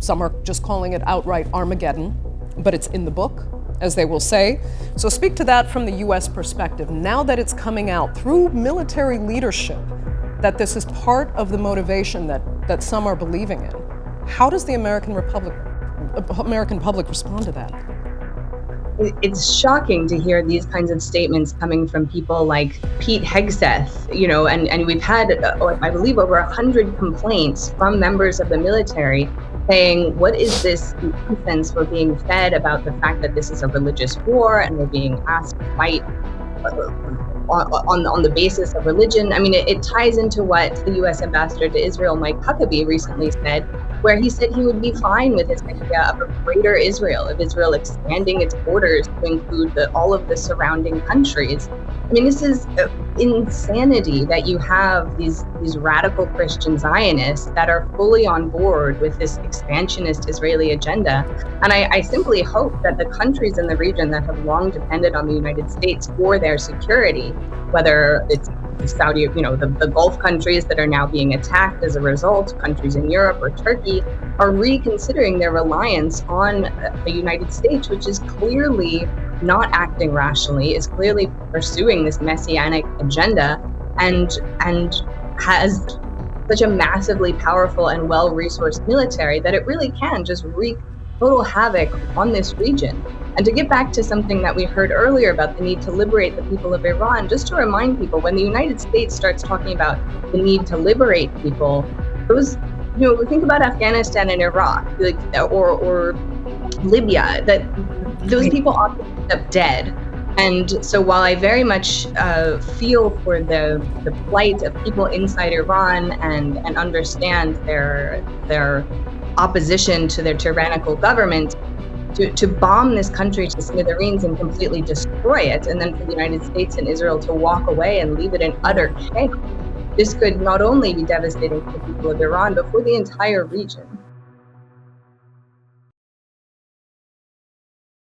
Some are just calling it outright Armageddon, but it's in the book, as they will say. So speak to that from the US perspective. Now that it's coming out through military leadership, that this is part of the motivation that some are believing in, how does the American public respond to that? It's shocking to hear these kinds of statements coming from people like Pete Hegseth, and we've had, I believe, over 100 complaints from members of the military saying, what is this nonsense we're being fed about the fact that this is a religious war and we're being asked to fight on the basis of religion. I mean, it ties into what the U.S. ambassador to Israel, Mike Huckabee, recently said, where he said he would be fine with this idea of a greater Israel, of Israel expanding its borders to include all of the surrounding countries. I mean, this is insanity that you have these radical Christian Zionists that are fully on board with this expansionist Israeli agenda. And I simply hope that the countries in the region that have long depended on the United States for their security, whether it's Saudi, the Gulf countries that are now being attacked as a result, countries in Europe or Turkey, are reconsidering their reliance on the United States, which is clearly not acting rationally, is clearly pursuing this messianic agenda, and has such a massively powerful and well-resourced military that it really can just wreak total havoc on this region. And to get back to something that we heard earlier about the need to liberate the people of Iran, just to remind people, when the United States starts talking about the need to liberate people, those, we think about Afghanistan and Iraq, or Libya, that those people often end up dead. And so while I very much feel for the plight of people inside Iran and understand their opposition to their tyrannical government, to bomb this country to smithereens and completely destroy it, and then for the United States and Israel to walk away and leave it in utter chaos, this could not only be devastating for the people of Iran, but for the entire region.